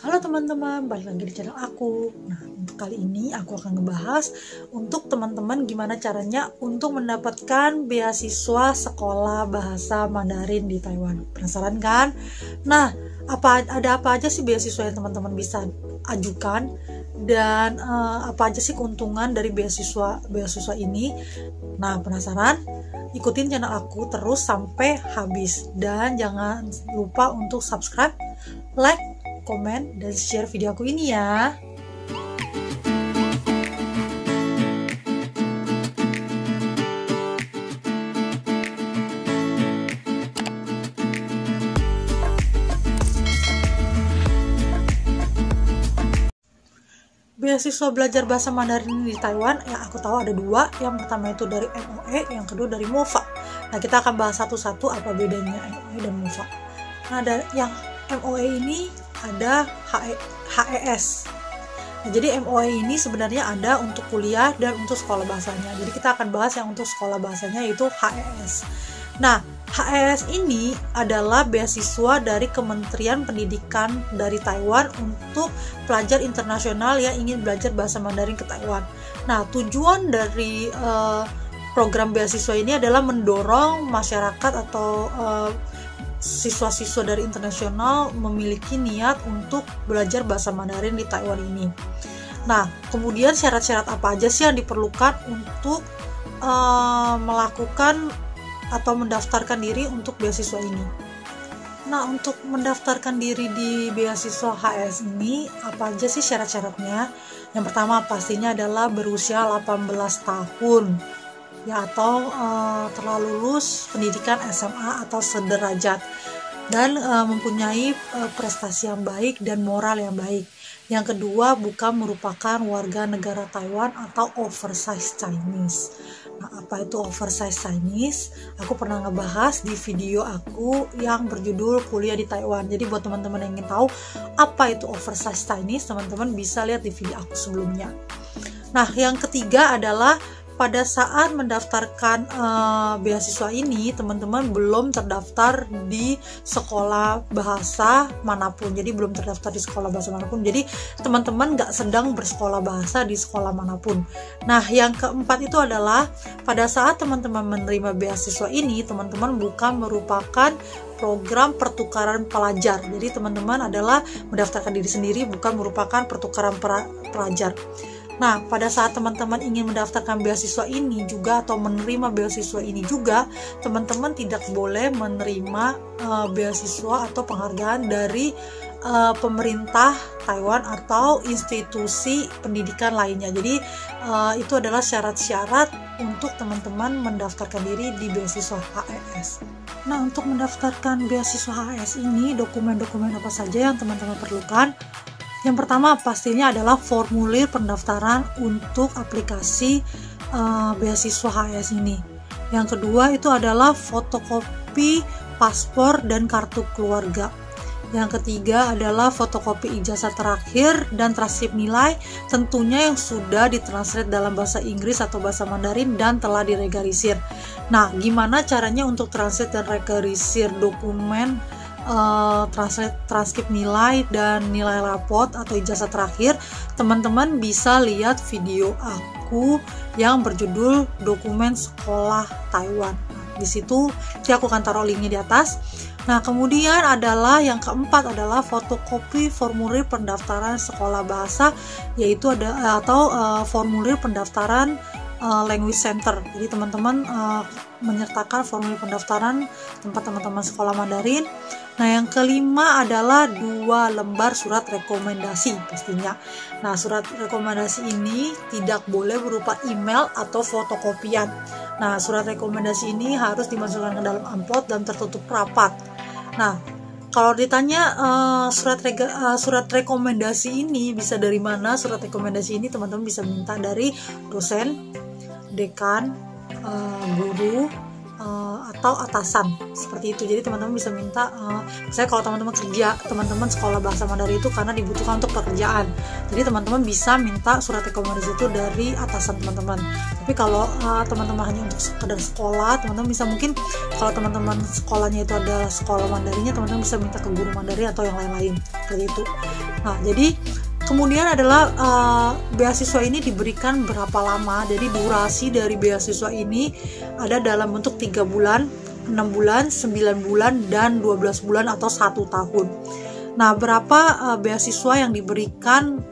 Halo teman-teman, balik lagi di channel aku. Nah, untuk kali ini aku akan ngebahas untuk teman-teman gimana caranya untuk mendapatkan beasiswa sekolah bahasa Mandarin di Taiwan. Penasaran kan? Nah, ada apa aja sih beasiswa yang teman-teman bisa ajukan dan apa aja sih keuntungan dari beasiswa ini? Nah, penasaran? Ikutin channel aku terus sampai habis dan jangan lupa untuk subscribe, like, komen, dan share video aku ini ya. Beasiswa belajar bahasa Mandarin di Taiwan yang aku tahu ada dua. Yang pertama itu dari MOE, yang kedua dari MOFA. Nah, kita akan bahas satu-satu apa bedanya MOE dan MOFA. Nah, ada yang MOE ini ada HES. Nah, jadi MOE ini sebenarnya ada untuk kuliah dan untuk sekolah bahasanya. Jadi kita akan bahas yang untuk sekolah bahasanya yaitu HES. Nah, HES ini adalah beasiswa dari Kementerian Pendidikan dari Taiwan untuk pelajar internasional yang ingin belajar bahasa Mandarin ke Taiwan. Nah, tujuan dari program beasiswa ini adalah mendorong masyarakat atau siswa-siswa dari internasional memiliki niat untuk belajar bahasa Mandarin di Taiwan ini. Nah, kemudian syarat-syarat apa aja sih yang diperlukan untuk melakukan atau mendaftarkan diri untuk beasiswa ini? Nah, untuk mendaftarkan diri di beasiswa HES ini, apa aja sih syarat-syaratnya? Yang pertama pastinya adalah berusia 18 tahun. Ya, atau telah lulus pendidikan SMA atau sederajat dan mempunyai prestasi yang baik dan moral yang baik. Yang kedua, bukan merupakan warga negara Taiwan atau oversize Chinese. Nah, apa itu oversize Chinese? Aku pernah ngebahas di video aku yang berjudul Kuliah di Taiwan. Jadi buat teman-teman yang ingin tahu apa itu oversize Chinese, teman-teman bisa lihat di video aku sebelumnya. Nah, yang ketiga adalah pada saat mendaftarkan beasiswa ini, teman-teman belum terdaftar di sekolah bahasa manapun. Jadi belum terdaftar di sekolah bahasa manapun. Jadi teman-teman nggak sedang bersekolah bahasa di sekolah manapun. Nah, yang keempat itu adalah pada saat teman-teman menerima beasiswa ini, teman-teman bukan merupakan program pertukaran pelajar. Jadi teman-teman adalah mendaftarkan diri sendiri, bukan merupakan pertukaran pelajar. Nah, pada saat teman-teman ingin mendaftarkan beasiswa ini juga atau menerima beasiswa ini juga, teman-teman tidak boleh menerima beasiswa atau penghargaan dari pemerintah Taiwan atau institusi pendidikan lainnya. Jadi itu adalah syarat-syarat untuk teman-teman mendaftarkan diri di beasiswa HES. Nah, untuk mendaftarkan beasiswa HES ini, dokumen-dokumen apa saja yang teman-teman perlukan? Yang pertama pastinya adalah formulir pendaftaran untuk aplikasi beasiswa HES ini. Yang kedua itu adalah fotokopi paspor dan kartu keluarga. Yang ketiga adalah fotokopi ijazah terakhir dan transkrip nilai, tentunya yang sudah ditranslate dalam bahasa Inggris atau bahasa Mandarin dan telah diregalisir. Nah, gimana caranya untuk translate dan regalisir dokumen transkrip nilai dan nilai rapot atau ijazah terakhir? Teman-teman bisa lihat video aku yang berjudul Dokumen Sekolah Taiwan. Nah, di situ aku akan taruh linknya di atas. Nah, kemudian adalah yang keempat adalah fotokopi formulir pendaftaran sekolah bahasa, yaitu atau formulir pendaftaran language center. Jadi teman-teman menyertakan formulir pendaftaran tempat teman-teman sekolah Mandarin. Nah, yang kelima adalah 2 lembar surat rekomendasi pastinya. Nah, surat rekomendasi ini tidak boleh berupa email atau fotokopian. Nah, surat rekomendasi ini harus dimasukkan ke dalam amplop dan tertutup rapat. Nah, kalau ditanya surat rekomendasi ini bisa dari mana? Surat rekomendasi ini teman-teman bisa minta dari dosen, dekan, guru, atau atasan seperti itu. Jadi teman-teman bisa minta, misalnya kalau teman-teman kerja, teman-teman sekolah bahasa Mandarin itu karena dibutuhkan untuk pekerjaan, jadi teman-teman bisa minta surat rekomendasi itu dari atasan teman-teman. Tapi kalau teman-teman hanya untuk sekedar sekolah, teman-teman bisa, mungkin kalau teman-teman sekolahnya itu adalah sekolah Mandarinnya, teman-teman bisa minta ke guru Mandarin atau yang lain-lain seperti itu. Nah, jadi kemudian adalah beasiswa ini diberikan berapa lama. Jadi durasi dari beasiswa ini ada dalam bentuk 3 bulan, 6 bulan, 9 bulan, dan 12 bulan atau 1 tahun. Nah, berapa beasiswa yang diberikan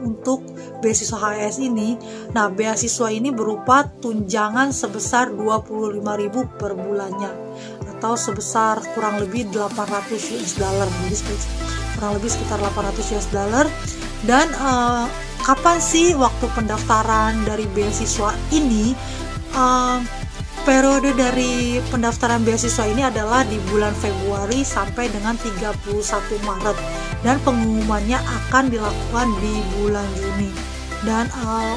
untuk beasiswa HES ini? Nah, beasiswa ini berupa tunjangan sebesar 25.000 per bulannya, atau sebesar kurang lebih 800 US dollar. Jadi kurang lebih sekitar 800 US dollar. Dan kapan sih waktu pendaftaran dari beasiswa ini? Periode dari pendaftaran beasiswa ini adalah di bulan Februari sampai dengan 31 Maret, dan pengumumannya akan dilakukan di bulan Juni. Dan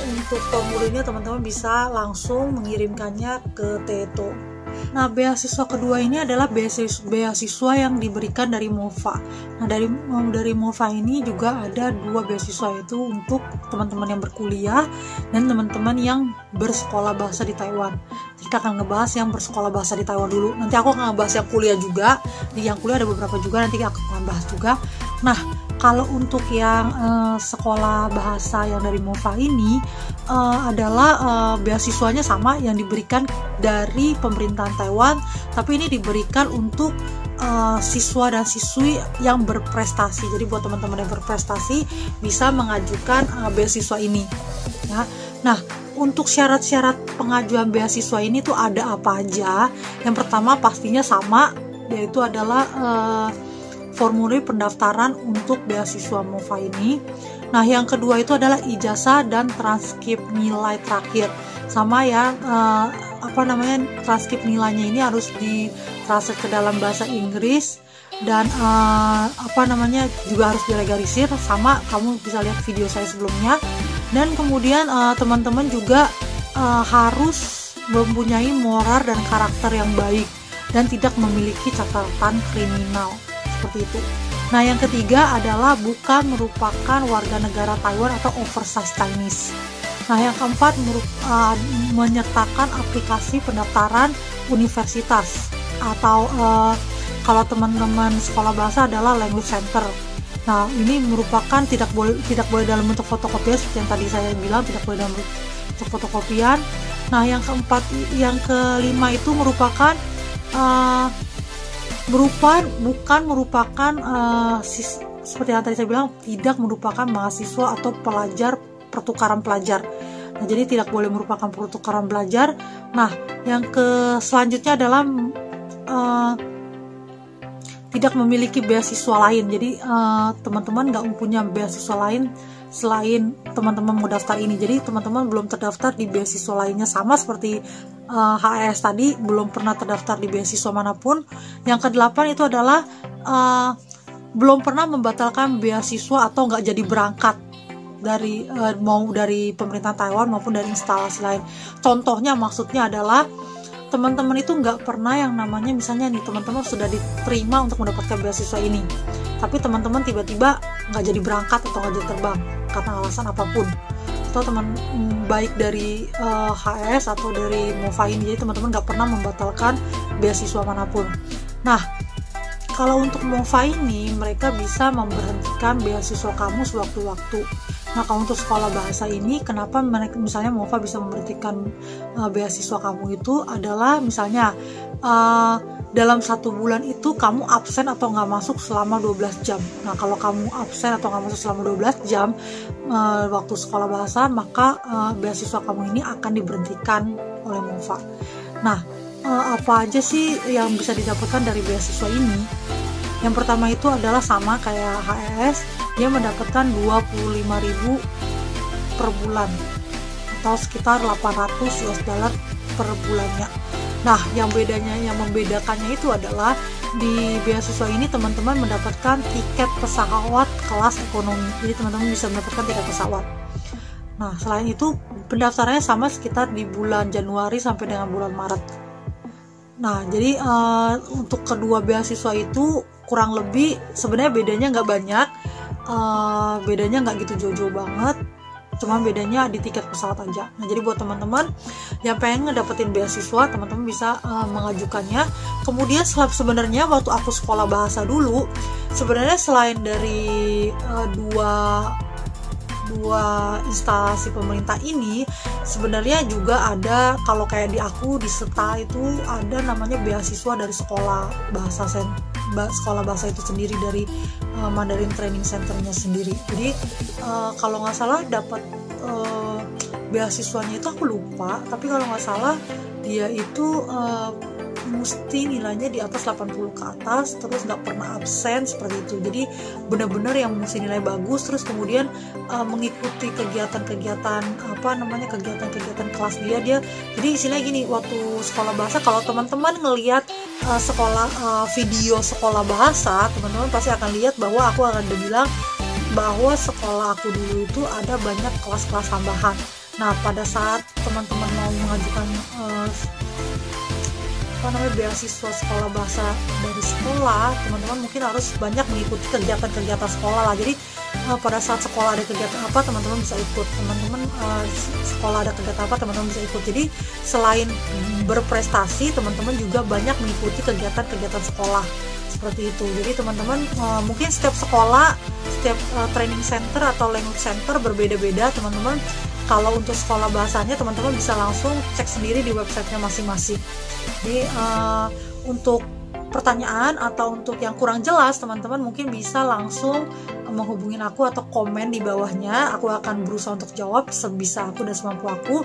untuk formulirnya teman-teman bisa langsung mengirimkannya ke Teto. Nah, beasiswa kedua ini adalah beasiswa yang diberikan dari MOFA. Nah, dari MOFA ini juga ada 2 beasiswa, yaitu untuk teman-teman yang berkuliah dan teman-teman yang bersekolah bahasa di Taiwan. Kita akan ngebahas yang bersekolah bahasa di Taiwan dulu. Nanti aku akan ngebahas yang kuliah juga. Di yang kuliah ada beberapa juga, nanti aku akan bahas juga. Nah, kalau untuk yang sekolah bahasa yang dari MOFA ini adalah beasiswanya sama yang diberikan dari pemerintahan Taiwan, tapi ini diberikan untuk siswa dan siswi yang berprestasi. Jadi buat teman-teman yang berprestasi bisa mengajukan beasiswa ini. Ya. Nah, untuk syarat-syarat pengajuan beasiswa ini tuh ada apa aja? Yang pertama pastinya sama, yaitu adalah formulir pendaftaran untuk beasiswa MOFA ini. Nah, yang kedua itu adalah ijazah dan transkrip nilai terakhir. Sama ya, transkrip nilainya ini harus ditranslate ke dalam bahasa Inggris, dan juga harus dilegalisir. Sama, kamu bisa lihat video saya sebelumnya. Dan kemudian teman-teman juga harus mempunyai moral dan karakter yang baik dan tidak memiliki catatan kriminal. Seperti itu. Nah, yang ketiga adalah bukan merupakan warga negara Taiwan atau oversize Chinese. Nah, yang keempat menyertakan aplikasi pendaftaran universitas, atau kalau teman-teman sekolah bahasa adalah language center. Nah, ini merupakan tidak boleh dalam bentuk fotokopian seperti yang tadi saya bilang, tidak boleh dalam bentuk fotokopian. Nah, yang kelima itu merupakan bukan merupakan seperti yang tadi saya bilang, tidak merupakan mahasiswa atau pelajar pertukaran pelajar. Nah, jadi tidak boleh merupakan pertukaran belajar. Nah, yang selanjutnya adalah tidak memiliki beasiswa lain. Jadi teman-teman nggak punya beasiswa lain selain teman-teman mau daftar ini. Jadi teman-teman belum terdaftar di beasiswa lainnya, sama seperti HES tadi, belum pernah terdaftar di beasiswa manapun. Yang kedelapan itu adalah belum pernah membatalkan beasiswa atau nggak jadi berangkat mau dari pemerintahan Taiwan maupun dari instalasi lain. Contohnya, maksudnya adalah teman-teman itu nggak pernah yang namanya, misalnya nih, teman-teman sudah diterima untuk mendapatkan beasiswa ini, tapi teman-teman tiba-tiba nggak jadi berangkat atau nggak jadi terbang karena alasan apapun, atau baik dari HES atau dari MOFA ini. Jadi teman-teman nggak pernah membatalkan beasiswa manapun. Nah, kalau untuk MOFA ini, mereka bisa memberhentikan beasiswa kamu sewaktu-waktu. Nah, kalau untuk sekolah bahasa ini, kenapa misalnya MOFA bisa memberhentikan beasiswa kamu itu adalah misalnya dalam 1 bulan itu kamu absen atau nggak masuk selama 12 jam. Nah, kalau kamu absen atau nggak masuk selama 12 jam waktu sekolah bahasa, maka beasiswa kamu ini akan diberhentikan oleh MOFA. Nah, apa aja sih yang bisa didapatkan dari beasiswa ini? Yang pertama itu adalah sama kayak HES, dia mendapatkan 25.000 per bulan atau sekitar 800 US dollar per bulannya. Nah, yang membedakannya itu adalah di beasiswa ini teman-teman mendapatkan tiket pesawat kelas ekonomi. Jadi teman-teman bisa mendapatkan tiket pesawat. Nah, selain itu pendaftarannya sama sekitar di bulan Januari sampai dengan bulan Maret. Nah, jadi untuk kedua beasiswa itu kurang lebih sebenarnya bedanya nggak banyak, bedanya nggak gitu jauh-jauh banget, cuma bedanya di tiket pesawat aja. Nah, jadi buat teman-teman yang pengen ngedapetin beasiswa, teman-teman bisa mengajukannya. Kemudian sebenarnya waktu aku sekolah bahasa dulu, sebenarnya selain dari dua instansi pemerintah ini, sebenarnya juga ada, kalau kayak di aku di SETA itu ada namanya beasiswa dari sekolah bahasa itu sendiri, dari Mandarin Training Centernya sendiri. Jadi kalau nggak salah dapat beasiswanya itu aku lupa, tapi kalau nggak salah dia itu mesti nilainya di atas 80 ke atas, terus nggak pernah absen seperti itu. Jadi benar-benar yang mesti nilai bagus, terus kemudian mengikuti kegiatan-kegiatan kegiatan kelas dia. Jadi istilahnya gini, waktu sekolah bahasa, kalau teman-teman ngelihat video sekolah bahasa, teman-teman pasti akan lihat bahwa aku akan bilang bahwa sekolah aku dulu itu ada banyak kelas-kelas tambahan. Nah, pada saat teman-teman mau mengajukan beasiswa sekolah bahasa dari sekolah, teman-teman mungkin harus banyak mengikuti kegiatan-kegiatan sekolah lah. Jadi pada saat sekolah ada kegiatan apa, teman-teman bisa ikut. Sekolah ada kegiatan apa, teman-teman bisa ikut. Jadi selain berprestasi, teman-teman juga banyak mengikuti kegiatan-kegiatan sekolah seperti itu. Jadi teman-teman mungkin setiap sekolah, setiap training center atau language center berbeda-beda, teman-teman. Kalau untuk sekolah bahasanya, teman-teman bisa langsung cek sendiri di websitenya masing-masing. Jadi untuk pertanyaan atau untuk yang kurang jelas, teman-teman mungkin bisa langsung menghubungin aku atau komen di bawahnya. Aku akan berusaha untuk jawab sebisa aku dan semampu aku.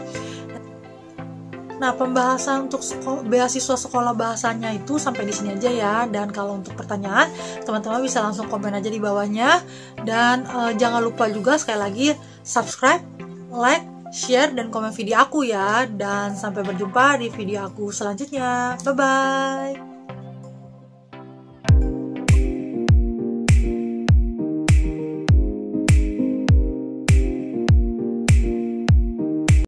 Nah, pembahasan untuk beasiswa sekolah bahasanya itu sampai di sini aja ya. Dan kalau untuk pertanyaan, teman-teman bisa langsung komen aja di bawahnya. Dan jangan lupa juga sekali lagi subscribe, like, share, dan komen video aku ya. Dan sampai berjumpa di video aku selanjutnya. Bye-bye.